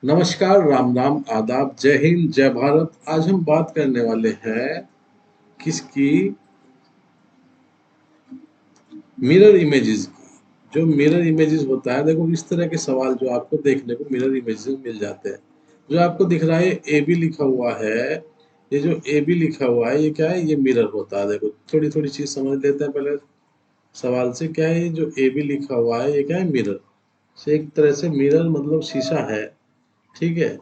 नमस्कार, राम राम, आदाब, जय हिंद, जय भारत। आज हम बात करने वाले हैं किसकी? मिरर इमेजेस की। जो मिरर इमेजेस होता है, देखो इस तरह के सवाल जो आपको देखने को मिरर इमेजेस में मिल जाते हैं। जो आपको दिख रहा है ए बी लिखा हुआ है, ये जो ए बी लिखा हुआ है ये क्या है? ये मिरर होता है। देखो थोड़ी थोड़ी चीज समझ लेते हैं पहले सवाल से। क्या है ये जो ए बी लिखा हुआ है? ये क्या है? मिरर। से एक तरह से मिरर मतलब शीशा है, ठीक है।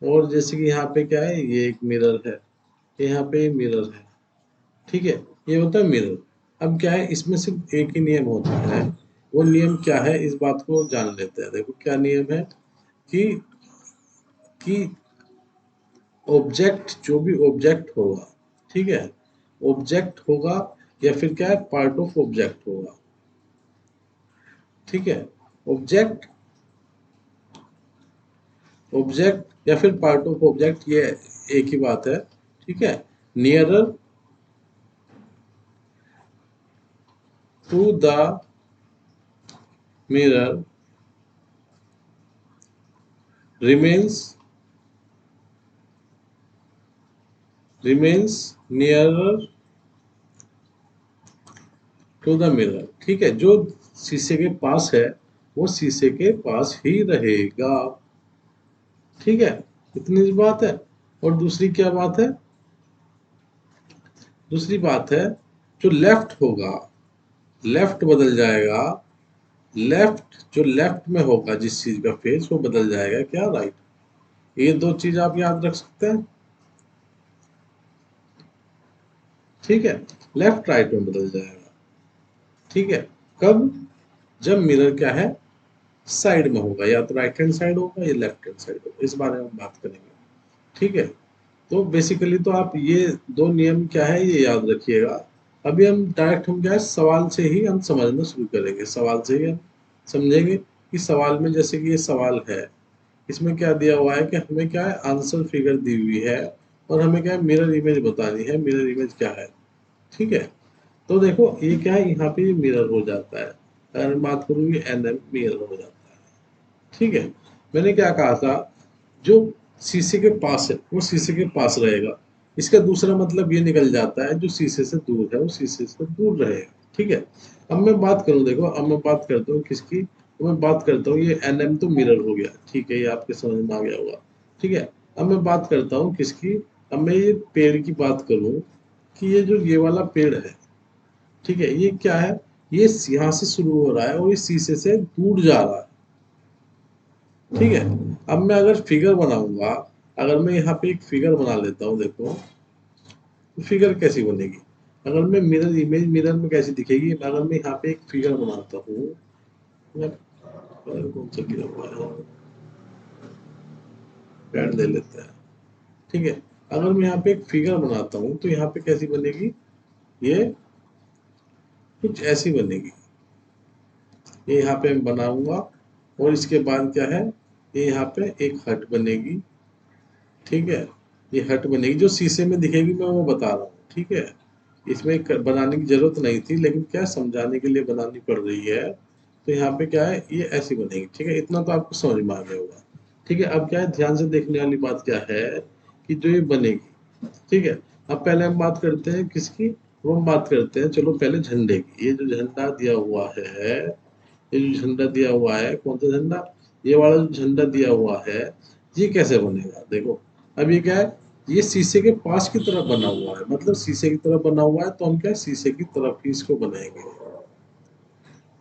और जैसे कि यहाँ पे क्या है, ये एक मिरर है, यहाँ पे मिरर है, ठीक है। ये होता है मिरर। अब क्या है, इसमें सिर्फ एक ही नियम होता है। वो नियम क्या है, इस बात को जान लेते हैं। देखो क्या नियम है कि कि ऑब्जेक्ट, जो भी ऑब्जेक्ट होगा, ठीक है, ऑब्जेक्ट होगा या फिर क्या है, पार्ट ऑफ ऑब्जेक्ट होगा, ठीक है। ऑब्जेक्ट, ऑब्जेक्ट या फिर पार्ट ऑफ ऑब्जेक्ट, ये एक ही बात है, ठीक है। Nearer to the mirror remains nearer to the mirror, ठीक है। जो शीशे के पास है वो शीशे के पास ही रहेगा, ठीक है। इतनी सी बात है। और दूसरी क्या बात है? दूसरी बात है, जो लेफ्ट होगा, लेफ्ट बदल जाएगा। लेफ्ट, जो लेफ्ट में होगा जिस चीज का फेस, वो बदल जाएगा क्या? राइट। ये दो चीज आप याद रख सकते हैं, ठीक है। लेफ्ट राइट में बदल जाएगा, ठीक है। कब? जब मिरर क्या है, साइड में होगा, या तो राइट हैंड साइड होगा या लेफ्ट हैंड साइड होगा। इस बारे में हम बात करेंगे, ठीक है। तो बेसिकली तो आप ये दो नियम क्या है ये याद रखिएगा। अभी हम डायरेक्ट हम क्या है, सवाल से ही हम समझना शुरू करेंगे। सवाल से ही हम समझेंगे कि सवाल में, जैसे कि ये सवाल है, इसमें क्या दिया हुआ है कि हमें क्या है, आंसर फिगर दी हुई है और हमें क्या है, मिरर इमेज बतानी है। मिरर इमेज क्या है, ठीक है। तो देखो ये क्या है, यहाँ पे मिरर हो जाता है। अगर मैं बात करूँ ये एन एम मिरर हो जाता है, ठीक है। मैंने क्या कहा था, जो शीशे के पास है वो शीशे के पास रहेगा। इसका दूसरा मतलब ये निकल जाता है, जो शीशे से दूर है वो शीशे से दूर रहेगा, ठीक है। अब मैं बात करूं, देखो अब मैं बात करता हूँ किसकी, तो मैं बात करता हूँ ये एन एम तो मिरर हो गया, ठीक है। ये आपके समझ में आ गया होगा, ठीक है। अब मैं बात करता हूँ किसकी, अब मैं ये पेड़ की बात करूँ कि ये जो ये वाला पेड़ है, ठीक है, ये क्या है, ये यहाँ से शुरू हो रहा है और ये शीशे से दूर जा रहा है, ठीक है। अब मैं अगर फिगर बनाऊंगा, अगर मैं यहाँ पे एक फिगर बना लेता हूँ, देखो तो फिगर कैसी बनेगी। अगर मैं मिरर इमेज, मिरर में कैसी दिखेगी, अगर मैं यहाँ पे एक फिगर बनाता हूँ, कौन सा गिरा हुआ है, पेड़ ले लेते हैं, ठीक है। अगर मैं यहाँ पे एक फिगर बनाता हूँ तो यहाँ पे कैसी बनेगी, ये कुछ ऐसी बनेगी। ये यहाँ पे मैं बनाऊंगा और इसके बाद क्या है, ये यहाँ पे एक हट बनेगी, ठीक है। ये हट बनेगी जो शीशे में दिखेगी, मैं वो बता रहा हूँ, ठीक है। इसमें बनाने की जरूरत नहीं थी, लेकिन क्या समझाने के लिए बनानी पड़ रही है। तो यहाँ पे क्या है, ये ऐसी बनेगी, ठीक है। इतना तो आपको समझ में आ गया होगा, ठीक है। अब क्या है, ध्यान से देखने वाली बात क्या है कि जो ये बनेगी, ठीक है। अब पहले हम बात करते हैं किसकी, वो हम बात करते हैं, चलो पहले झंडे की। ये जो झंडा दिया हुआ है, ये जो झंडा दिया हुआ है, कौन सा झंडा, ये वाला जो झंडा दिया हुआ है, ये कैसे बनेगा? देखो अब ये क्या है, ये शीशे के पास की तरफ बना हुआ है, मतलब शीशे की तरफ बना हुआ है, तो हम क्या है, शीशे की तरफ ही इसको बनाएंगे,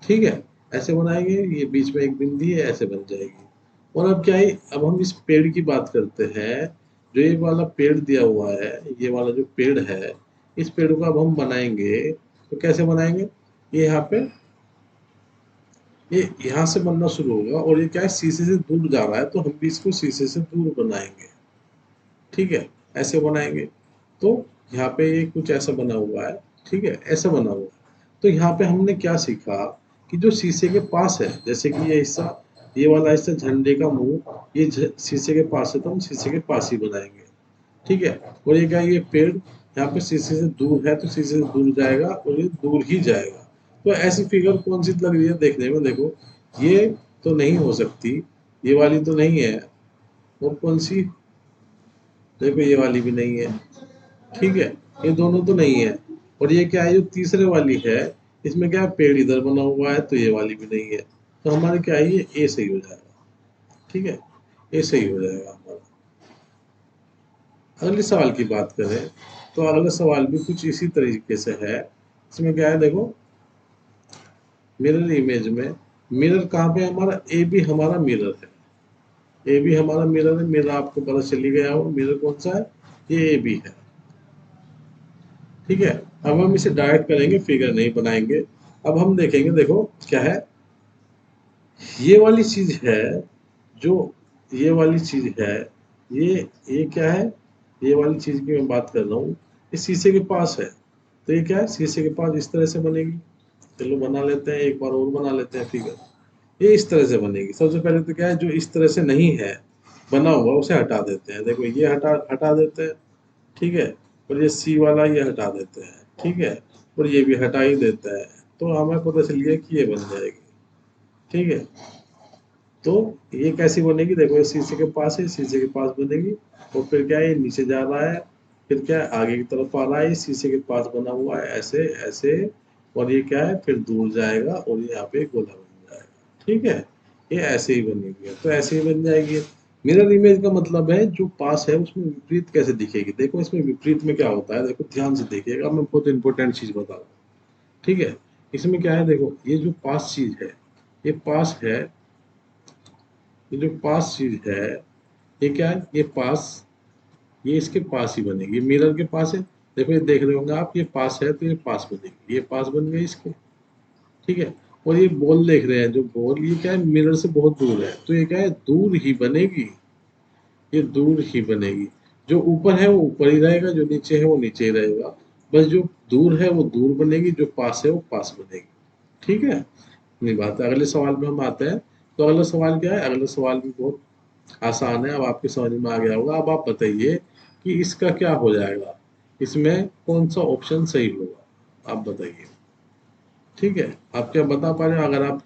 ठीक है। ऐसे बनाएंगे, ये बीच में एक बिंदी है, ऐसे बन जाएगी। और अब क्या है, अब हम इस पेड़ की बात करते हैं। जो ये वाला पेड़ दिया हुआ है, ये वाला जो पेड़ है, इस पेड़ को अब हम बनाएंगे, तो कैसे बनाएंगे, ये यहाँ पे, ये यहाँ से बनना शुरू होगा और ये क्या है, शीशे से दूर जा रहा है, तो हम भी इसको शीशे से दूर बनाएंगे, ठीक है। ऐसे बनाएंगे, तो यहाँ पे ये कुछ ऐसा बना हुआ है, ठीक है, ऐसा बना हुआ है। तो यहाँ पे हमने क्या सीखा कि जो शीशे के पास है, जैसे कि ये हिस्सा, ये वाला हिस्सा झंडे का मुंह, ये शीशे के पास है, तो हम शीशे के पास ही बनाएंगे, ठीक है। और ये क्या है, ये पेड़ यहाँ पे शीशे से दूर है, तो शीशे से दूर जाएगा और ये दूर ही जाएगा। तो ऐसी फिगर कौन सी लग रही है देखने में, देखो ये तो नहीं हो सकती, ये वाली तो नहीं है, और कौन सी, देखो ये वाली भी नहीं है, ठीक है, ये दोनों तो नहीं है। और ये क्या है, जो तीसरे वाली है, इसमें क्या है, पेड़ इधर बना हुआ है, तो ये वाली भी नहीं है। तो हमारे क्या है, ये ए सही हो जाएगा, ठीक है, ए सही हो जाएगा हमारा। अगले सवाल की बात करें तो अगला सवाल भी कुछ इसी तरीके से है। इसमें क्या है, देखो मिरर इमेज में, मिरर कहाँ पे है हमारा, ए भी हमारा मिरर है, ए भी हमारा मिरर है, मिरर आपको पता चली गया हो मिरर कौन सा है, ये ए भी है, ठीक है। अब हम इसे डायरेक्ट करेंगे, फिगर नहीं बनाएंगे। अब हम देखेंगे, देखो क्या है, ये वाली चीज है, जो ये वाली चीज है, ये क्या है, ये वाली चीज की मैं बात कर रहा हूँ, ये शीशे के पास है। तो ये क्या है, शीशे के पास इस तरह से बनेगी। चलो बना लेते हैं, एक बार और बना लेते हैं फिगर। ये इस तरह से बनेगी। सबसे पहले तो क्या है, जो इस तरह से नहीं है बना हुआ उसे हटा देते हैं। देखो ये हटा हटा देते हैं, ठीक है। और ये सी वाला ये हटा देते हैं, ठीक है। और ये भी हटा ही देता है। तो हमें पता चल गया कि ये बन जाएगी, ठीक है। तो ये कैसी बनेगी, देखो ये शीशे के पास है, शीशे के पास बनेगी। और फिर क्या है, ये नीचे जा रहा है, फिर क्या है आगे की तरफ आ रहा है, ये शीशे के पास बना हुआ है, ऐसे ऐसे। और ये क्या है, फिर दूर जाएगा और ये यहाँ पे गोला बन जाएगा, ठीक है। ये ऐसे ही बनेगी, तो ऐसे ही बन जाएगी। मिरर इमेज का मतलब है जो पास है उसमें विपरीत कैसे दिखेगी। देखो इसमें विपरीत में क्या होता है, देखो ध्यान से देखिएगा, मैं बहुत इंपॉर्टेंट चीज बता रहा हूँ, ठीक है। इसमें क्या है, देखो ये जो पास चीज है, ये पास है, ये जो पास चीज है, ये क्या है, ये पास, ये इसके पास ही बनेगी, मिरर के पास है। देखो ये देख रहे होंगे आप, ये पास है तो ये पास बनेगी, ये पास बन गई इसके, ठीक है। और ये बॉल देख रहे हैं, जो बॉल ये क्या है, मिरर से बहुत दूर है, तो ये क्या है, दूर ही बनेगी, ये दूर ही बनेगी। जो ऊपर है वो ऊपर ही रहेगा, जो नीचे है वो नीचे ही रहेगा। बस जो दूर है वो दूर बनेगी, जो पास है वो पास बनेगी, ठीक है। नहीं बात है, अगले सवाल में हम आते हैं। तो अगला सवाल क्या है, अगला सवाल भी बहुत आसान है, अब आपके समझ में आ गया होगा। अब आप बताइए कि इसका क्या हो जाएगा, इसमें कौन सा ऑप्शन सही होगा, आप बताइए, ठीक है। आप क्या बता पा रहे हो, अगर आप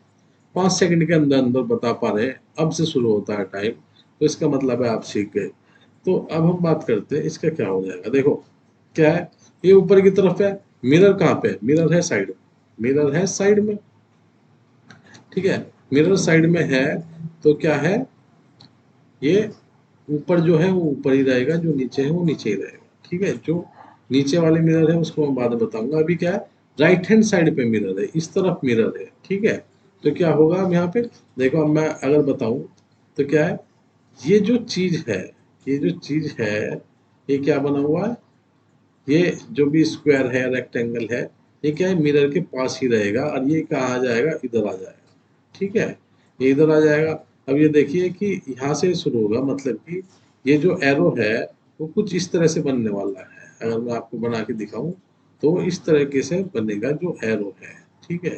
5 सेकंड के अंदर अंदर बता पा रहे हैं, अब से शुरू होता है टाइम, तो इसका मतलब है आप सीख गए। तो अब हम बात करते हैं इसका क्या हो जाएगा। देखो क्या है, ये ऊपर की तरफ है, मिरर कहाँ पे है, मिरर है साइड में, मिरर है साइड में, ठीक है। मिरर साइड में है, तो क्या है, ये ऊपर जो है वो ऊपर ही रहेगा, जो नीचे है वो नीचे ही रहेगा, ठीक है। जो नीचे वाले मिरर है उसको मैं बाद में बताऊंगा। अभी क्या है, राइट हैंड साइड पे मिरर है, इस तरफ मिरर है, ठीक है। तो क्या होगा, अब यहाँ पे देखो, अब मैं अगर बताऊं तो क्या है, ये जो चीज है, ये जो चीज है, ये क्या बना हुआ है, ये जो भी स्क्वायर है, रेक्टेंगल है, ये क्या है, मिरर के पास ही रहेगा, और ये कहाँ आ जाएगा, इधर आ जाएगा, ठीक है। ये इधर आ जाएगा। अब ये देखिए कि यहाँ से शुरू होगा, मतलब कि ये जो एरो है वो कुछ इस तरह से बनने वाला है। अगर मैं आपको बना के दिखाऊं तो इस तरीके से बनेगा जो एरो है, ठीक है।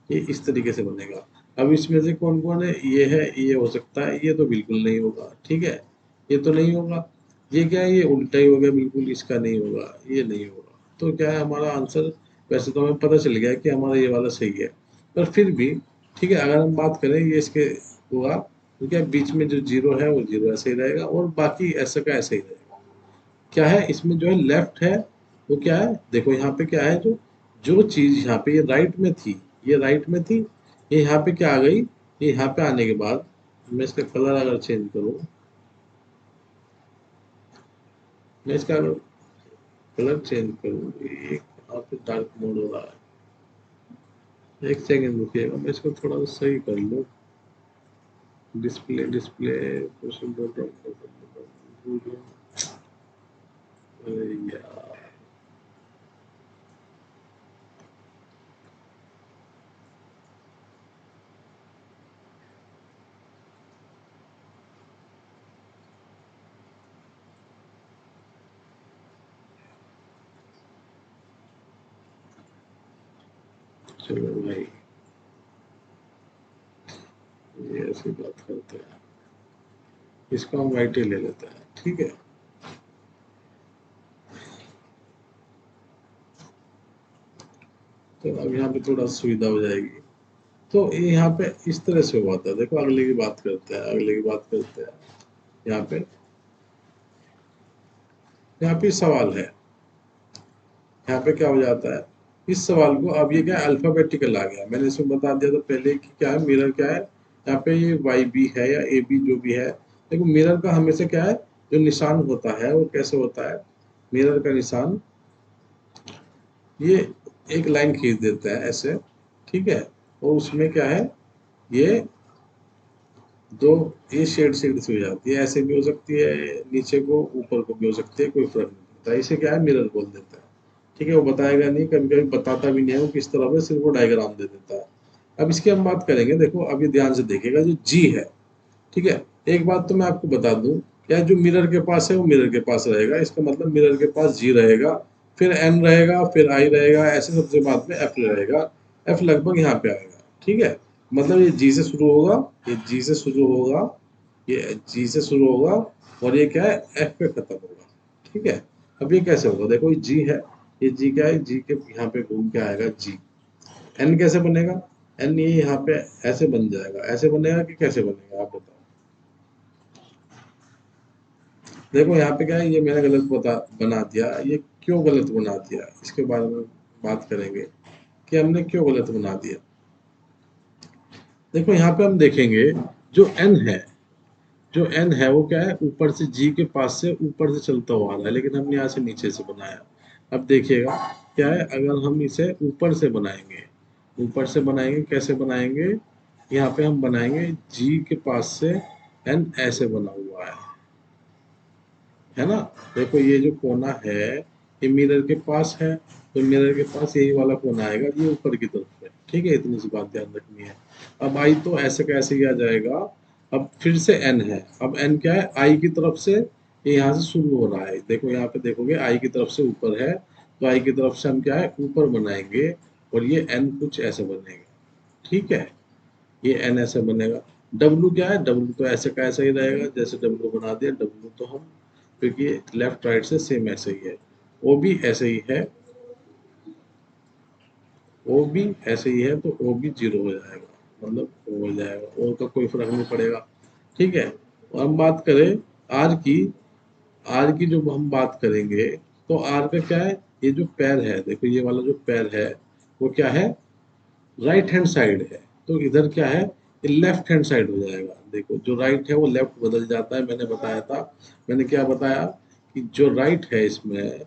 ये इस तरीके से बनेगा। अब इसमें से कौन कौन है, ये हो सकता है, ये तो बिल्कुल नहीं होगा, ठीक है, ये तो नहीं होगा। ये क्या है, ये उल्टा ही हो गया बिल्कुल, इसका नहीं होगा, ये नहीं होगा। तो क्या है हमारा आंसर, वैसे तो हमें पता चल गया कि हमारा ये वाला सही है, पर फिर भी ठीक है, अगर हम बात करें ये इसके होगा, तो क्या बीच में जो जीरो है वो जीरो ऐसे ही रहेगा, और बाकी ऐसा का ऐसे ही रहेगा। क्या है इसमें जो है लेफ्ट है, वो क्या है, देखो यहाँ पे क्या है, जो जो चीज यहाँ पे ये राइट में थी, ये राइट में थी, ये यहाँ पे क्या आ गई, ये यहाँ पे आने के बाद मैं इसका कलर अगर चेंज करूँ, मैं इसका अगर कलर चेंज करूँ, एक यहाँ पे डार्क मोड हो रहा है, एक सेकेंड रुकिएगा, मैं इसको थोड़ा सा सही कर लूँ। डिस्प्ले डिस्प्ले अरे यार, चलो भाई, ये ऐसी बात करते हैं, इसको हम वाइट ही ले लेते हैं, ठीक है। तो अब यहाँ पे थोड़ा सुविधा हो जाएगी। तो ये यहाँ पे इस तरह से हुआ था, देखो अगले की बात करते हैं, अगले की बात करते हैं। यहाँ पे सवाल है, यहाँ पे क्या हो जाता है, इस सवाल को अब ये क्या है, अल्फाबेटिकल आ गया। मैंने इसमें बता दिया था पहले कि क्या है मिरर क्या है। यहाँ पे ये वाई बी है या ए बी जो भी है, देखो मिरर का हमेशा क्या है, जो निशान होता है वो कैसे होता है, मिरर का निशान ये एक लाइन खींच देता है ऐसे, ठीक है, और उसमें क्या है, ये दो, ये शेड शेड से हो जाती है, ऐसे भी हो सकती है, नीचे को ऊपर को भी हो सकती है, कोई फर्क नहीं पड़ता, इसे क्या है मिरर बोल देता है। ठीक है, वो बताएगा नहीं, कभी कभी बताता भी नहीं है वो किस तरह से, सिर्फ वो डायग्राम दे देता है। अब इसकी हम बात करेंगे, देखो अभी ध्यान से देखिएगा, जो जी है, ठीक है, एक बात तो मैं आपको बता दूं, क्या जो मिरर के पास है वो मिरर के पास रहेगा, इसका मतलब मिरर के पास जी रहेगा, फिर एन रहेगा, फिर आई रहेगा, ऐसे सबसे बाद में एफ रहेगा, एफ लगभग यहाँ पे आएगा, ठीक है, मतलब ये जी से शुरू होगा, ये जी से शुरू होगा, ये जी से शुरू होगा, और ये क्या है, एफ पे खत्म होगा, ठीक है। अब ये कैसे होगा, देखो ये जी है, ये जी क्या है, जी के यहाँ पे घूम के आएगा जी, एन कैसे बनेगा, एन ये यहाँ पे ऐसे बन जाएगा, ऐसे बनेगा कि कैसे बनेगा आप बताओ। देखो यहाँ पे क्या है, ये मैंने गलत बना दिया, ये क्यों गलत बना दिया, इसके बारे में बात करेंगे कि हमने क्यों गलत बना दिया। देखो यहाँ पे हम देखेंगे, जो एन है, जो एन है वो क्या है, ऊपर से जी के पास से ऊपर से चलता हुआ आ रहा है, लेकिन हमने यहाँ से नीचे से बनाया। अब देखिएगा क्या है, अगर हम इसे ऊपर से बनाएंगे, ऊपर से बनाएंगे, कैसे बनाएंगे, यहाँ पे हम बनाएंगे जी के पास से एन ऐसे बना हुआ है ना। देखो ये जो कोना है ये मिरर के पास है, तो मिरर के पास यही वाला कोना आएगा, ये ऊपर की तरफ है, ठीक है, इतनी सी बात ध्यान रखनी है। अब आई तो ऐसे कैसे ही आ जाएगा। अब फिर से एन है, अब एन क्या है, आई की तरफ से, ये यहाँ से शुरू हो रहा है, देखो यहाँ पे देखोगे आई की तरफ से ऊपर है, तो आई की तरफ से हम क्या है ऊपर बनाएंगे, और ये एन कुछ ऐसे बनेगा, ठीक है, ये एन ऐसे बनेगा। डब्लू क्या है, डब्लू तो ऐसे का ऐसा ही रहेगा, जैसे डब्लू बना दिया, डब्लू तो हम, क्योंकि लेफ्ट राइट से सेम ऐसे ही है, ओ भी ऐसे ही है, ओ भी ऐसे ही है, तो ओ भी जीरो हो जाएगा, मतलब ओ हो जाएगा, ओ का कोई फर्क नहीं पड़ेगा, ठीक है। और हम बात करें आर की, आर की जो हम बात करेंगे, तो आर का क्या है, ये जो पैर है, देखो ये वाला जो पैर है वो क्या है, राइट हैंड साइड है, तो इधर क्या है, ये लेफ्ट हैंड साइड हो जाएगा। देखो जो राइट है वो लेफ्ट बदल जाता है, मैंने बताया था, मैंने क्या बताया कि जो राइट है इसमें,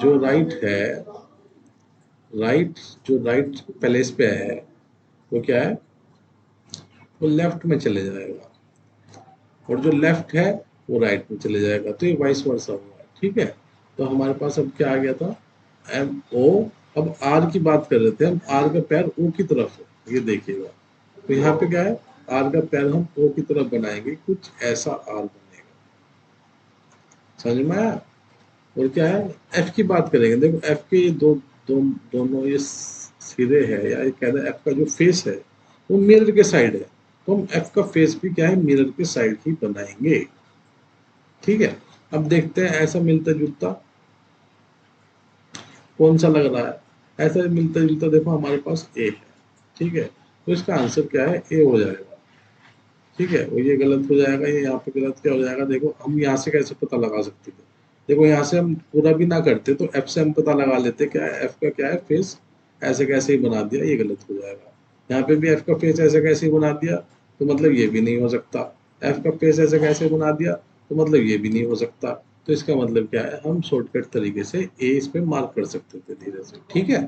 जो राइट है, राइट, जो राइट प्लेस पे है वो क्या है, वो लेफ्ट में चले जाएगा, और जो लेफ्ट है वो राइट में चले जाएगा, तो ये वाइस वर्सा हुआ, ठीक है। तो हमारे पास अब क्या आ गया था, एम ओ। अब आर की बात कर रहे थे हम, आर का पैर ओ की तरफ है, ये देखिएगा, तो यहाँ पे क्या है, आर का पैर हम ओ की तरफ बनाएंगे, कुछ ऐसा आर बनेगा, समझ में आया। और क्या है, एफ की बात करेंगे, देखो एफ के ये दोनों ये सिरे है, या ये कह रहे एफ का जो फेस है वो मिरर के साइड है, तो हम एफ का फेस भी क्या है, मिरर के साइड ही बनाएंगे, ठीक है। अब देखते हैं ऐसा मिलता जुलता कौन सा लग रहा है, ऐसा मिलता जुलता देखो हमारे पास ए है, ठीक है, तो इसका आंसर क्या है, ए हो जाएगा, ठीक है। और ये गलत हो जाएगा, ये यहाँ पे गलत क्या हो जाएगा, देखो हम यहाँ से कैसे पता लगा सकते थे, देखो यहाँ से हम पूरा भी ना करते तो एफ से हम पता लगा लेते, क्या है एफ का क्या है फेस, ऐसे कैसे ही बना दिया, ये गलत हो जाएगा। यहाँ पे भी एफ का फेस ऐसे कैसे ही बना दिया, तो मतलब ये भी नहीं हो सकता, एफ का फेस ऐसे कैसे बना दिया, तो मतलब ये भी नहीं हो सकता, तो इसका मतलब क्या है, हम शॉर्टकट तरीके से ए इस पे मार्क कर सकते थे धीरे से, ठीक है।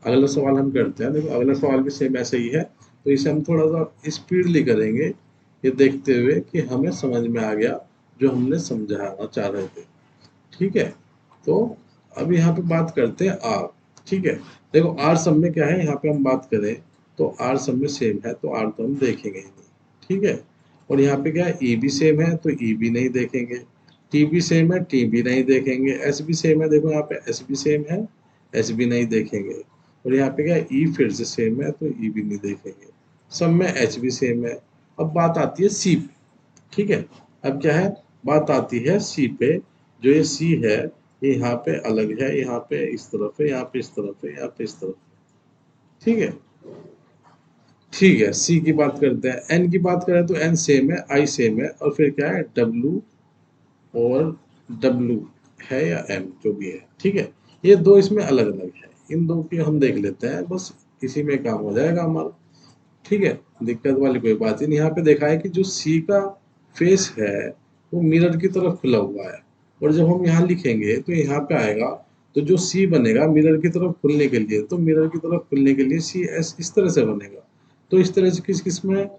अगला सवाल हम करते हैं, देखो अगला सवाल भी सेम ऐसे ही है, तो इसे हम थोड़ा सा स्पीडली करेंगे, ये देखते हुए कि हमें समझ में आ गया जो हमने समझाना चाह रहे थे, ठीक है। तो अब यहाँ पे बात करते हैं आर, ठीक है। देखो आर सब में क्या है, यहाँ पे हम बात करें तो आर सब में सेम है, तो आर तो हम देखेंगे ही नहीं, ठीक है। और यहाँ पे क्या है, ई भी सेम है तो ई भी नहीं देखेंगे, टी भी सेम है टी भी नहीं देखेंगे, एस भी सेम है, देखो यहाँ पे एस भी सेम है, एस भी नहीं देखेंगे, और यहाँ पे क्या है, ई फिर से सेम है तो ई भी नहीं देखेंगे, सब में एच भी सेम है। अब बात आती है सी पे, ठीक है। अब क्या है, बात आती है सी पे, जो ये सी है ये यहाँ पे अलग है, यहाँ पे इस तरफ है, यहाँ पे इस तरफ है, यहाँ पे इस तरफ है, ठीक है। ठीक है, सी की बात करते हैं, एन की बात करें तो एन सेम है, आई सेम है, और फिर क्या है, डब्लू और W है या M जो भी है, ठीक है। ये दो इसमें अलग अलग है, इन दो की हम देख लेते हैं, बस इसी में काम हो जाएगा हमारा, ठीक है। दिक्कत वाली कोई बात ही नहीं। यहाँ पे देखा है कि जो C का फेस है वो मिरर की तरफ खुला हुआ है, और जब हम यहाँ लिखेंगे तो यहाँ पे आएगा, तो जो C बनेगा मिरर की तरफ खुलने के लिए, तो मिरर की तरफ खुलने के लिए CS इस तरह से बनेगा। तो इस तरह से किस किस में,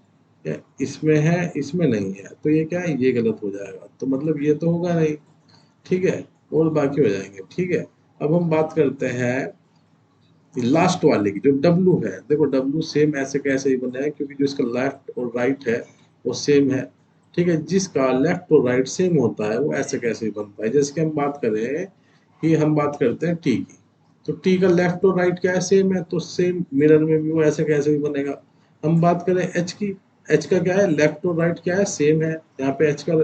इसमें है, इसमें नहीं है, तो ये क्या है, ये गलत हो जाएगा, तो मतलब ये तो होगा नहीं, ठीक है। और बाकी हो जाएंगे, ठीक है। अब हम बात करते हैं लास्ट वाले की, जो W है। देखो W सेम ऐसे कैसे ही बना है, क्योंकि जो इसका लेफ्ट और राइट है वो सेम है, ठीक है। जिसका लेफ्ट और राइट सेम होता है वो ऐसे कैसे ही बनता है। जैसे कि हम बात करें कि हम बात करते हैं T की, तो T का लेफ्ट और राइट क्या है, सेम है, तो सेम मिरर में भी वो ऐसे कैसे भी बनेगा। हम बात करें H की, H का क्या है, लेफ्ट और राइट क्या है, सेम है, यहाँ पे H का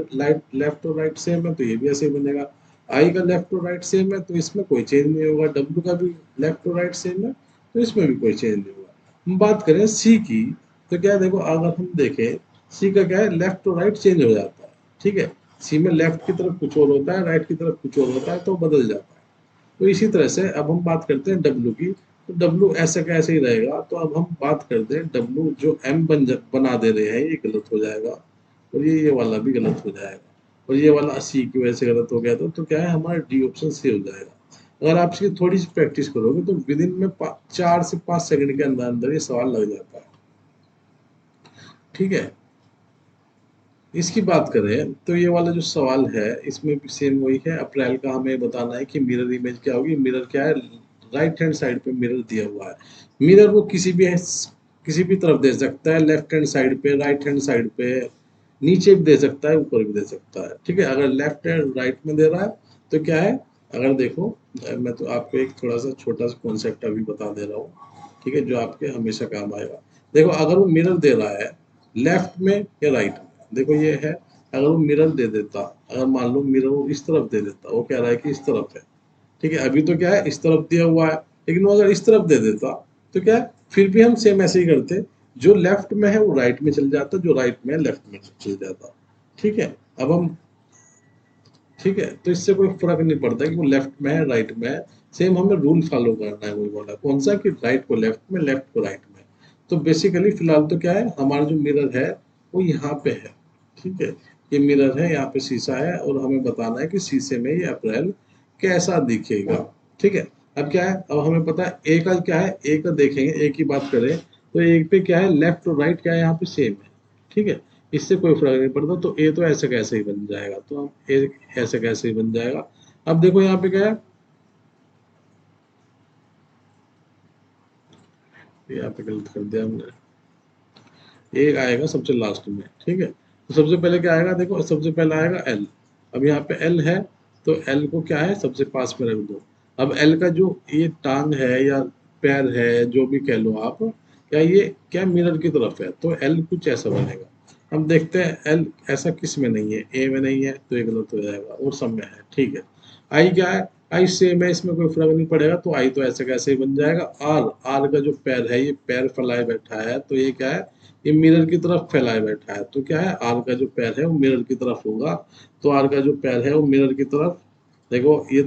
लेफ्ट और राइट सेम है, तो ये भी ऐसे ही बनेगा। आई का लेफ्ट और राइट सेम है, तो इसमें कोई चेंज नहीं होगा। W का भी लेफ्ट और राइट सेम है, तो इसमें भी कोई चेंज नहीं होगा। हम बात करें सी की, तो क्या है, देखो अगर हम देखें सी का क्या है, लेफ्ट और राइट चेंज हो जाता है, ठीक है। सी में लेफ्ट की तरफ कुछ और होता है, राइट की तरफ कुछ और होता है, तो बदल जाता है। तो इसी तरह से अब हम बात करते हैं डब्ल्यू की, तो डब्ल्यू ऐसा कैसे ही रहेगा। तो अब हम बात करते हैं डब्ल्यू जो एम बना दे रहे हैं, ये गलत हो जाएगा, और ये वाला भी गलत हो जाएगा, और ये वाला सी की वजह से गलत हो गया, तो क्या है, हमारा डी ऑप्शन सी हो जाएगा। अगर आप इसकी थोड़ी सी प्रैक्टिस करोगे तो विद इन में 4 से 5 सेकंड के अंदर अंदर ये सवाल लग जाता है, ठीक है। इसकी बात करें तो ये वाला जो सवाल है इसमें भी सेम वही है। अप्रैल का हमें बताना है कि मिरर इमेज क्या होगी। मिरर क्या है, राइट हैंड साइड पे मिरर दिया हुआ है। मिरर वो किसी भी तरफ दे सकता है, लेफ्ट हैंड साइड पे, राइट हैंड साइड पे, नीचे भी दे सकता है, ऊपर भी दे सकता है, ठीक है। अगर लेफ्ट हैंड राइट में दे रहा है तो क्या है, अगर देखो मैं तो आपको एक थोड़ा सा छोटा सा कॉन्सेप्ट अभी बता दे रहा हूँ, ठीक है, जो आपके हमेशा काम आएगा। देखो अगर वो मिरर दे रहा है लेफ्ट में या राइट में, देखो ये है, अगर वो मिरर दे देता, अगर मान लो मिरर वो इस तरफ दे देता, वो कह रहा है कि इस तरफ है, ठीक है। अभी तो क्या है, इस तरफ दिया हुआ है, लेकिन वो अगर इस तरफ दे देता तो क्या है, फिर भी हम सेम ऐसे ही करते, जो लेफ्ट में है वो राइट में चल जाता, जो राइट में है लेफ्ट में चल जाता, ठीक है। अब हम, ठीक है, तो इससे कोई फर्क नहीं पड़ता कि वो लेफ्ट में है राइट में है, सेम हमें रूल फॉलो करना है, वही वाला कौन सा, कि राइट को लेफ्ट में, लेफ्ट को राइट में। तो बेसिकली फिलहाल तो क्या है, हमारा जो मिरर है वो यहाँ पे है, ठीक है। ये मिरर है, यहाँ पे शीशा है, और हमें बताना है कि शीशे में ये अप्रैल कैसा दिखेगा, ठीक है। अब क्या है, अब हमें पता है ए का क्या है, ए का देखेंगे, ए की बात करें तो ए पे क्या है, लेफ्ट और राइट क्या है, यहाँ पे सेम है, ठीक है। इससे कोई फर्क नहीं पड़ता, तो ए तो ऐसे कैसे ही बन जाएगा, तो हम ए ऐसे कैसे ही बन जाएगा। अब देखो यहाँ पे क्या है, यहाँ पे गलत कर दिया हमने, ए आएगा सबसे लास्ट में, ठीक है। तो सबसे पहले क्या आएगा, देखो सबसे पहले आएगा एल। अब यहाँ पे एल है, तो एल को क्या है, सबसे पास में रख दो। अब एल का जो ये टांग है या पैर है, जो भी कह लो आप, क्या ये क्या मिरर की तरफ है, तो एल कुछ ऐसा बनेगा। हम देखते हैं एल ऐसा किस में नहीं है, ए में नहीं है, तो ये गलत हो जाएगा, और सब में है, ठीक है। आई क्या है, आई सेम है, इसमें कोई फर्क नहीं पड़ेगा, तो आई तो ऐसे कैसे ही बन जाएगा। आर, आर का जो पैर है, ये पैर फैलाए बैठा है, तो ये क्या है, ये मिरर की तरफ फैलाए बैठा है, तो क्या है, आर का जो पैर है वो मिरर की तरफ होगा, तो आर का जो पैर है वो मिरर की तरफ। देखो ये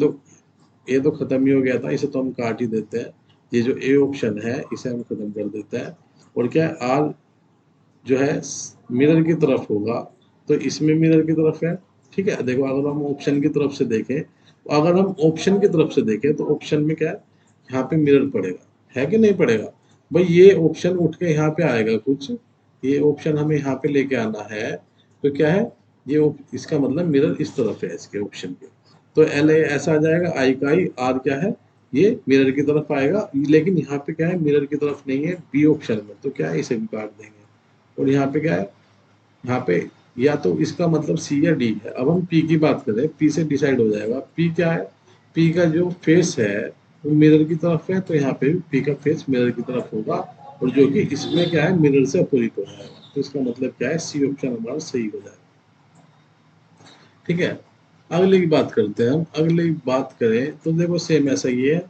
तो खत्म ही हो गया था, इसे तो हम काट ही देते हैं। ये जो ए ऑप्शन है इसे हम खत्म कर देते हैं, और क्या है, आर जो है मिरर की तरफ होगा, तो इसमें मिरर की तरफ है, ठीक है। देखो अगर हम ऑप्शन की तरफ से देखें, तो अगर हम ऑप्शन की तरफ से देखें तो ऑप्शन में क्या है, यहाँ पे मिरर पड़ेगा, है कि नहीं पड़ेगा। भाई ये ऑप्शन उठ के यहाँ पे आएगा कुछ, ये ऑप्शन हमें यहाँ पे लेके आना है, तो क्या है, इसका मतलब मिरर इस तरफ है इसके ऑप्शन के, तो एल ए ऐसा आ जाएगा, आई का आई, आर क्या है, ये मिरर की तरफ आएगा, लेकिन यहाँ पे क्या है, मिरर की तरफ नहीं है, बी ऑप्शन में, तो क्या है, इसे भी काट देंगे। और यहाँ पे क्या है, यहाँ पे या तो इसका मतलब सी या डी है। अब हम पी की बात करें, पी से डिसाइड हो जाएगा, पी क्या है, पी का जो फेस है वो मिरर की तरफ है, तो यहाँ पे भी पी का फेस मिरर की तरफ होगा, और जो कि इसमें क्या है, मिरर से अपोजिट हो जाएगा, तो इसका मतलब क्या है, सी ऑप्शन हमारा सही हो जाएगा, ठीक है। अगले की बात करते हैं हम, अगले की बात करें तो देखो सेम ऐसा ही है,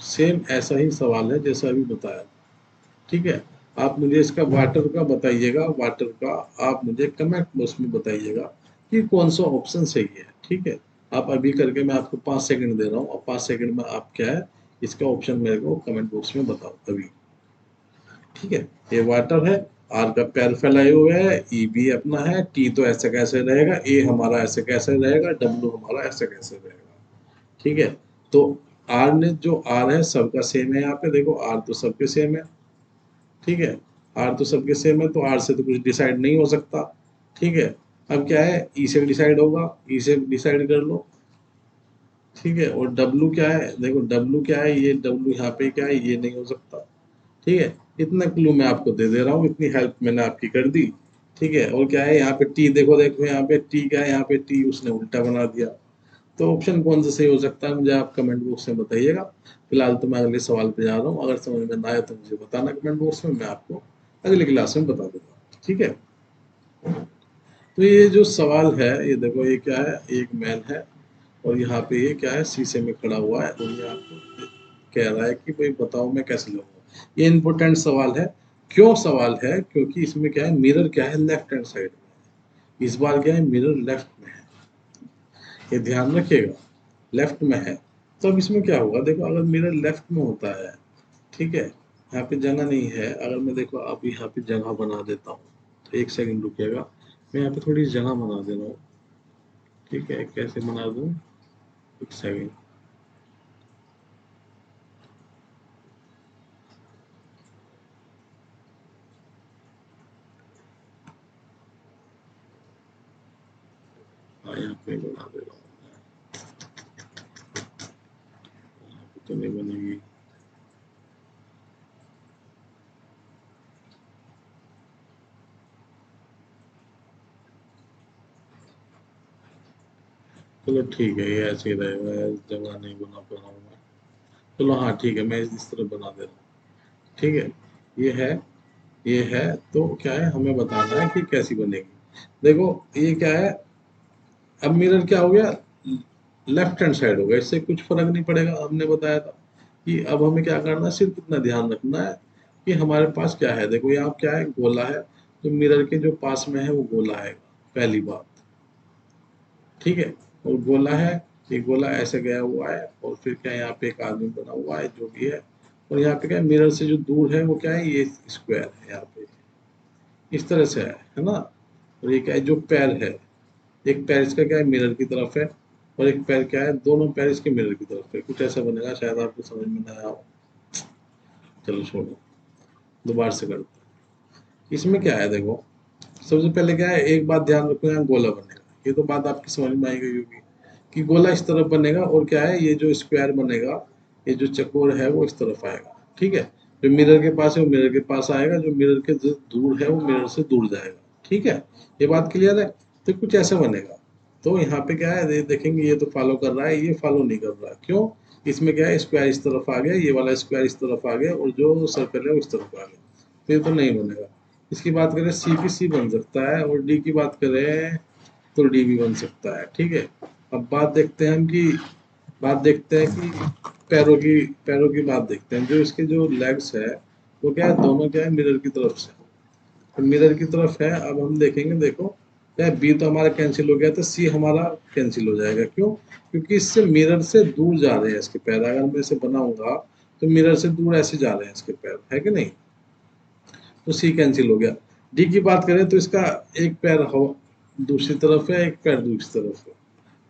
सेम ऐसा ही सवाल है जैसा अभी बताया, ठीक है। आप मुझे इसका वाटर का बताइएगा, वाटर का आप मुझे कमेंट बॉक्स में बताइएगा कि कौन सा ऑप्शन सही है। ठीक है, आप अभी करके मैं आपको 5 सेकंड दे रहा हूँ और 5 सेकंड में आप क्या है इसका ऑप्शन मेरे को कमेंट बॉक्स में बताओ अभी। ठीक है, ये वाटर है, आर का पैर फैलाए हुए है, ई भी अपना है, टी तो ऐसे कैसे रहेगा, ए हमारा ऐसे कैसे रहेगा, डब्ल्यू हमारा ऐसे कैसे रहेगा। ठीक है, तो आर ने जो आर है सबका सेम है, यहाँ पे देखो आर तो सबके सेम है। ठीक है, आर तो सबके सेम है तो आर से तो कुछ डिसाइड नहीं हो सकता। ठीक है, अब क्या है ई से डिसाइड होगा, ई से डिसाइड कर लो। ठीक है, और डब्ल्यू क्या है, देखो डब्ल्यू क्या है, ये डब्ल्यू यहाँ पे क्या है, ये नहीं हो सकता। ठीक है, इतना क्लू मैं आपको दे दे रहा हूँ, इतनी हेल्प मैंने आपकी कर दी। ठीक है, और क्या है यहाँ पे टी, देखो देखो यहाँ पे टी क्या है, यहाँ पे टी उसने उल्टा बना दिया। तो ऑप्शन कौन सा सही हो सकता है मुझे आप कमेंट बॉक्स में बताइएगा। फिलहाल तो मैं अगले सवाल पे जा रहा हूँ, अगर समझ में ना आए तो मुझे बताना कमेंट बॉक्स में, मैं आपको अगली क्लास में बता दूंगा। ठीक है, तो ये जो सवाल है ये देखो, ये क्या है, एक मैन है और यहाँ पे ये क्या है शीशे में खड़ा हुआ है और ये आपको कह रहा है कि भाई बताओ मैं कैसे लूंगा। ये इम्पोर्टेंट सवाल है। क्यों सवाल है, क्योंकि इसमें क्या है मिरर क्या है लेफ्ट हैंड साइड में, इस बार क्या है मिरर लेफ्ट में है, ये ध्यान रखिएगा, लेफ्ट में है। तो अब इसमें क्या होगा, देखो अगर मिरर लेफ्ट में होता है, ठीक है, यहाँ पे जगह नहीं है, अगर मैं देखो अब यहाँ पे जगह बना देता हूँ, तो एक सेकंड रुकिएगा, मैं यहाँ पे थोड़ी जगह बना दे रहा हूँ। ठीक है, कैसे बना दूँ, एक सेकंड। हाँ यहाँ पे बना दे रहा हूँ, यहाँ पे तो नहीं बनेगी। चलो ठीक है, ये ऐसे ही रहेगा, जगह नहीं बना पा रहा हूँ मैं। चलो हाँ ठीक है, मैं इस तरह बना दे रहा हूँ। ठीक है, ये है, ये है, तो क्या है हमें बताना है कि कैसी बनेगी। देखो ये क्या है, अब मिरर क्या हो गया, लेफ्ट हैंड साइड हो गया, इससे कुछ फर्क नहीं पड़ेगा, हमने बताया था कि अब हमें क्या करना है, सिर्फ इतना ध्यान रखना है कि हमारे पास क्या है। देखो यहाँ क्या है, गोला है, तो मिरर के जो पास में है वो गोला है, पहली बात। ठीक है, और गोला है, ये गोला ऐसे गया हुआ है और फिर क्या है यहाँ पे एक आदमी बना हुआ है जो भी है, और यहाँ पे क्या है मिरर से जो दूर है वो क्या है, ये स्क्वायर है यहाँ पे, इस तरह से है ना। और ये क्या है जो पैर है, एक पैर इसका क्या है मिरर की तरफ है, और एक पैर क्या है, दोनों पैर इसके मिरर की तरफ है, कुछ ऐसा बनेगा, शायद आपको समझ में ना आया हो। चलो छोड़ो, दोबारा से करते हैं। इसमें क्या है देखो, सबसे पहले क्या है, एक बात ध्यान रखो, यहाँ गोला बनेगा, ये तो बात आपकी समझ में आई गई होगी कि गोला इस तरफ बनेगा, और क्या है ये जो स्क्वायर बनेगा, ये जो चकोर है वो इस तरफ आएगा। ठीक है, जो मिरर के पास है वो मिरर के पास आएगा, जो मिरर के जो दूर है वो मिरर से दूर जाएगा। ठीक है, ये बात क्लियर है। तो कुछ ऐसा बनेगा, तो यहाँ पे क्या है देखेंगे, ये तो फॉलो कर रहा है, ये फॉलो नहीं कर रहा है, क्यों, इसमें क्या है स्क्वायर इस तरफ आ गया, ये वाला स्क्वायर इस तरफ आ गया, और जो सर्कल है वो इस तरफ आ गया, तो ये तो नहीं बनेगा। इसकी बात करें सी की सी बन सकता है, और डी की बात करें तो डी भी बन सकता है। ठीक है, अब बात देखते हैं हम कि, बात देखते हैं कि पैरों की बात देखते हैं, जो इसके जो लेग्स है वो क्या है, दोनों क्या है मिरर की तरफ से, तो मिरर की तरफ है। अब हम देखेंगे, देखो क्या बी तो हमारा कैंसिल हो गया, तो सी हमारा कैंसिल हो जाएगा, क्यों, क्योंकि इससे मिरर से दूर जा रहे हैं इसके पैर, अगर मैं इसे बनाऊंगा तो मिरर से दूर ऐसे जा रहे हैं इसके पैर, है कि नहीं, तो सी कैंसिल हो गया। डी की बात करें तो इसका एक पैर हो दूसरी तरफ है, एक पैर दूसरी तरफ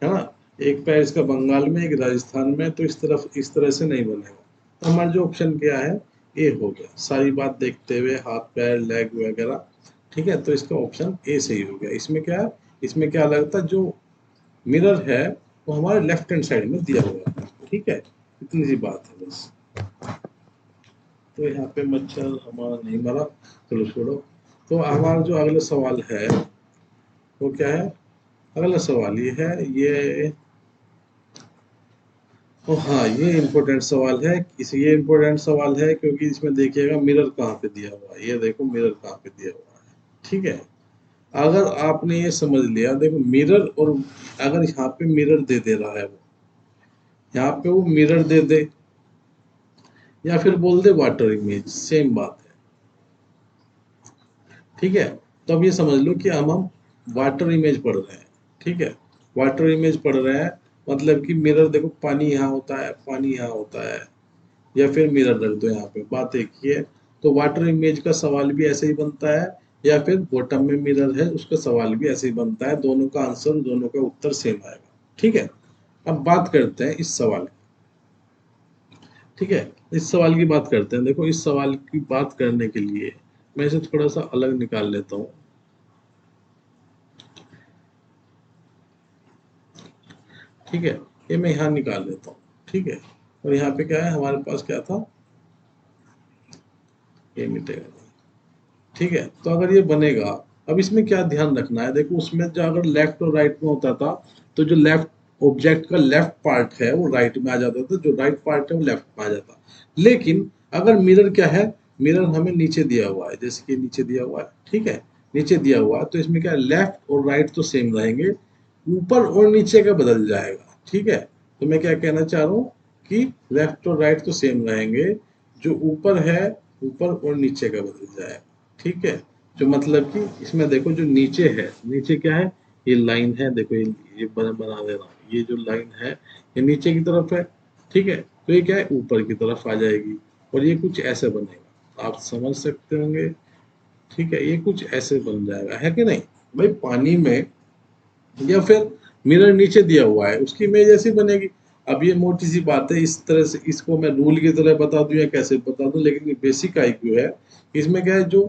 है ना, एक पैर इसका बंगाल में, एक राजस्थान में, तो इस तरफ इस तरह से नहीं बनेगा। तो हमारा जो ऑप्शन क्या है, ए हो गया, सारी बात देखते हुए, हाथ पैर लेग वगैरह। ठीक है, तो इसका ऑप्शन ए सही हो गया। इसमें क्या है, इसमें क्या लगता है, जो मिरर है वो हमारे लेफ्ट हैंड साइड में दिया हुआ है। ठीक है, इतनी सी बात है बस। तो यहाँ पे मच्छर हमारा नहीं मरा, चलो छोड़ो। तो हमारा जो अगला सवाल है वो क्या है, अगला सवाल ये है, ये ओ हाँ ये इम्पोर्टेंट सवाल है, ये इम्पोर्टेंट सवाल है क्योंकि इसमें देखिएगा मिरर कहाँ पे दिया हुआ है, ये देखो मिरर कहाँ पे दिया हुआ है। ठीक है, अगर आपने ये समझ लिया, देखो मिरर, और अगर यहाँ पे मिरर दे दे रहा है वो, यहाँ पे वो मिरर दे दे या फिर बोल दे वाटर इमेज, सेम बात है। ठीक है, तो अब ये समझ लो कि हम वाटर इमेज पढ़ रहे हैं। ठीक है, वाटर इमेज पढ़ रहे हैं, मतलब कि मिरर देखो, पानी यहाँ होता है, पानी यहाँ होता है, या फिर मिरर रख दो यहाँ पे, बात एक ही है। तो वाटर इमेज का सवाल भी ऐसे ही बनता है, या फिर बॉटम में मिरर है उसका सवाल भी ऐसे ही बनता है, दोनों का आंसर, दोनों का उत्तर सेम आएगा। ठीक है, अब बात करते हैं इस सवाल की। ठीक है, इस सवाल की बात करते हैं। देखो, इस सवाल की बात करने के लिए मैं इसे थोड़ा सा अलग निकाल लेता हूँ। ठीक है, ये मैं यहाँ निकाल लेता हूँ। ठीक है, और यहाँ पे क्या है, हमारे पास क्या था, ये मिटेगा नहीं। ठीक है, तो अगर ये बनेगा, अब इसमें क्या ध्यान रखना है, देखो उसमें जो अगर लेफ्ट और राइट में होता था, तो जो लेफ्ट ऑब्जेक्ट का लेफ्ट पार्ट है वो राइट में आ जाता था, जो राइट पार्ट है वो लेफ्ट में आ जाता। लेकिन अगर मिरर क्या है, मिरर हमें नीचे दिया हुआ है, जैसे कि नीचे दिया हुआ है। ठीक है, नीचे दिया हुआ है, तो इसमें क्या है, लेफ्ट और राइट तो सेम रहेंगे, ऊपर और नीचे का बदल जाएगा। ठीक है, तो मैं क्या कहना चाह रहा हूँ कि लेफ्ट और राइट तो सेम रहेंगे, जो ऊपर है ऊपर और नीचे का बदल जाएगा। ठीक है, जो मतलब कि इसमें देखो जो नीचे है, नीचे क्या है, ये लाइन है, देखो ये बना देना, ये जो लाइन है ये नीचे की तरफ है। ठीक है, तो ये क्या है, ऊपर की तरफ आ जाएगी, और ये कुछ ऐसे बनेगा, आप समझ सकते होंगे। ठीक है, ये कुछ ऐसे बन जाएगा, है कि नहीं भाई, पानी में, या फिर मिरर नीचे दिया हुआ है उसकी इमेज ऐसी बनेगी। अब ये मोटी सी बात है, इस तरह से इसको मैं रूल की तरह बता दूं या कैसे बता दूं, लेकिन ये बेसिक आईक्यू है। इसमें क्या है, जो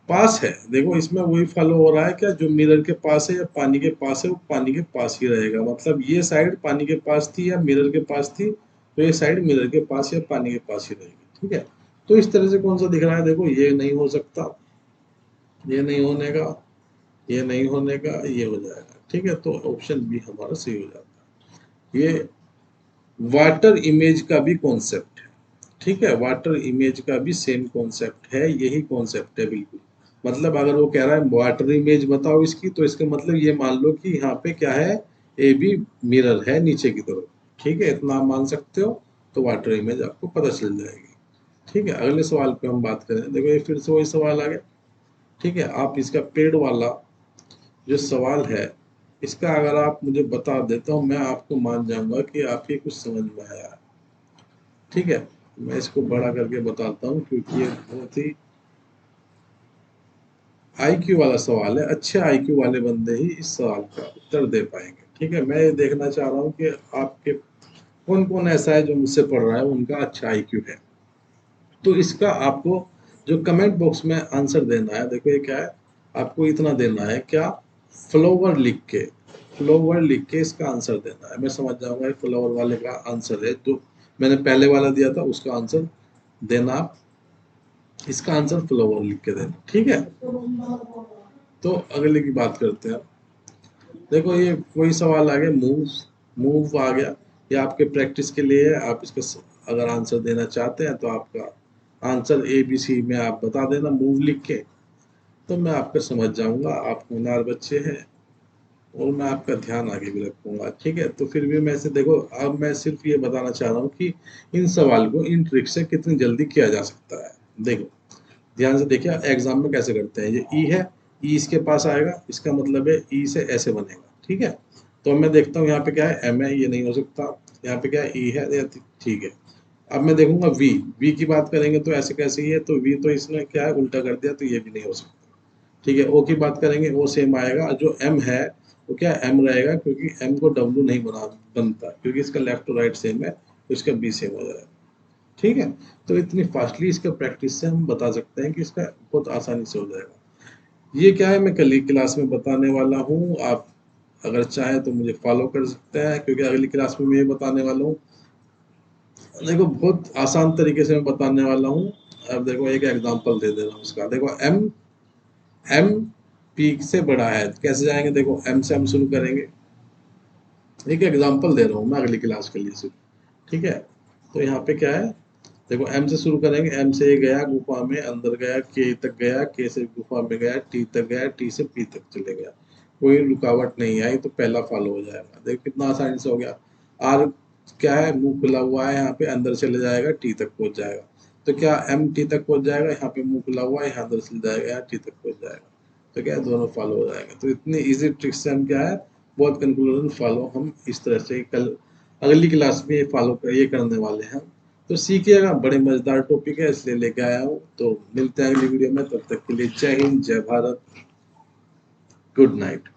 पास है, देखो इसमें वही फॉलो हो रहा है, क्या जो मिरर के पास है या पानी के पास है वो पानी के पास ही रहेगा, मतलब ये साइड पानी के पास थी या मिरर के पास थी, तो ये साइड मिरर के पास या पानी के पास ही रहेगी। ठीक है, तो इस तरह से कौन सा दिख रहा है, देखो ये नहीं हो सकता, ये नहीं होने का, ये नहीं होने का, ये हो जाएगा। ठीक है, तो ऑप्शन बी हमारा सही हो जाता है। ये वाटर इमेज का भी कॉन्सेप्ट है। ठीक है, वाटर इमेज का भी सेम कॉन्सेप्ट है, यही कॉन्सेप्ट है बिल्कुल। मतलब अगर वो कह रहा है वाटर इमेज बताओ इसकी, तो इसका मतलब ये मान लो कि यहाँ पे क्या है, ए बी मिरर है नीचे की तरफ। ठीक है, इतना आप मान सकते हो, तो वाटर इमेज आपको पता चल जाएगी। ठीक है, अगले सवाल पे हम बात करें। देखो ये फिर से वही सवाल आ गया। ठीक है, आप इसका पेड़ वाला जो सवाल है, इसका अगर आप मुझे बता देते हो, मैं आपको मान जाऊंगा कि आपके कुछ समझ में आया है। ठीक है, मैं इसको बड़ा करके बताता हूँ, क्योंकि ये बहुत ही आईक्यू वाला सवाल है, अच्छे आईक्यू वाले बंदे ही इस सवाल का उत्तर दे पाएंगे। ठीक है, मैं ये देखना चाह रहा हूँ कि आपके कौन कौन ऐसा है जो मुझसे पढ़ रहा है उनका अच्छा आईक्यू है। तो इसका आपको जो कमेंट बॉक्स में आंसर देना है, देखो ये क्या है, आपको इतना देना है, क्या, फ्लावर लिख के, फ्लावर लिख के इसका आंसर देना है। मैं समझ जाऊंगा ये फ्लावर वाले का आंसर है, जो मैंने पहले वाला दिया था उसका आंसर देना आप, इसका आंसर फ्लावर लिख के देना। ठीक है, तो अगले की बात करते हैं। देखो ये कोई सवाल आ गया, मूव, मूव आ गया, ये आपके प्रैक्टिस के लिए है, आप इसका अगर आंसर देना चाहते हैं तो आपका आंसर ए बी सी में आप बता देना मूव लिख के, तो मैं आपका समझ जाऊंगा, आप होनहार बच्चे हैं, और मैं आपका ध्यान आगे भी रखूंगा। ठीक है, तो फिर भी मैं से देखो, अब मैं सिर्फ ये बताना चाह रहा हूँ कि इन सवाल को इन ट्रिक से कितनी जल्दी किया जा सकता है। देखो ध्यान से देखिए, एग्जाम में कैसे करते हैं, ये ई है, ई इसके पास आएगा, इसका मतलब है ई से ऐसे बनेगा। ठीक है, तो मैं देखता हूँ यहाँ पे क्या है, एम है, ये नहीं हो सकता, यहाँ पे क्या है, ई है, ठीक है। अब मैं देखूंगा वी, वी की बात करेंगे तो ऐसे कैसे ही है, तो वी तो इसने क्या है उल्टा कर दिया, तो ये भी नहीं हो सकता। ठीक है, ओ की बात करेंगे, ओ सेम आएगा, जो एम है वो क्या एम रहेगा, क्योंकि एम को डब्ल्यू नहीं बनता, क्योंकि इसका लेफ्ट टू राइट सेम है, तो इसका बी सेम हो जाएगा। ठीक है, तो इतनी फास्टली इसका प्रैक्टिस से हम बता सकते हैं कि इसका बहुत आसानी से हो जाएगा। ये क्या है, मैं कल की क्लास में बताने वाला हूँ, आप अगर चाहें तो मुझे फॉलो कर सकते हैं, क्योंकि अगली क्लास में मैं ये बताने वाला हूँ। देखो बहुत आसान तरीके से मैं बताने वाला हूँ। अब देखो एक एग्जांपल दे दे रहा हूँ इसका, देखो एम, एम पी से बड़ा है, कैसे जाएंगे, देखो एम से हम शुरू करेंगे, एक एग्जांपल दे रहा हूँ मैं अगली क्लास के लिए सिर्फ। ठीक है, तो यहाँ पे क्या है, देखो एम से शुरू करेंगे, एम से ये गया गुफा में अंदर गया, के तक गया, के से गुफा में गया, टी तक गया, टी से पी तक चले गया, कोई रुकावट नहीं आई, तो पहला फॉलो हो जाएगा। देखो कितना आसानी से हो गया। आर क्या है, मुंह खुला हुआ है, यहाँ पे अंदर चले जाएगा, टी तक पहुंच जाएगा, तो क्या एम टी तक पहुंच जाएगा, यहाँ पे मुंह खुला हुआ है, यहाँ अंदर चले जाएगा, यहाँ टी तक पहुंच जाएगा, तो क्या है दोनों फॉलो हो जाएगा। तो इतनी इजी ट्रिक से हम क्या है बहुत कंक्लूजन फॉलो हम इस तरह से कल अगली क्लास में ये करने वाले हैं। तो सीखिएगा, बड़े मजेदार टॉपिक है इसलिए लेके आया हूँ। तो मिलते हैं अगली वीडियो में, तब तक के लिए जय हिंद, जय भारत, गुड नाइट।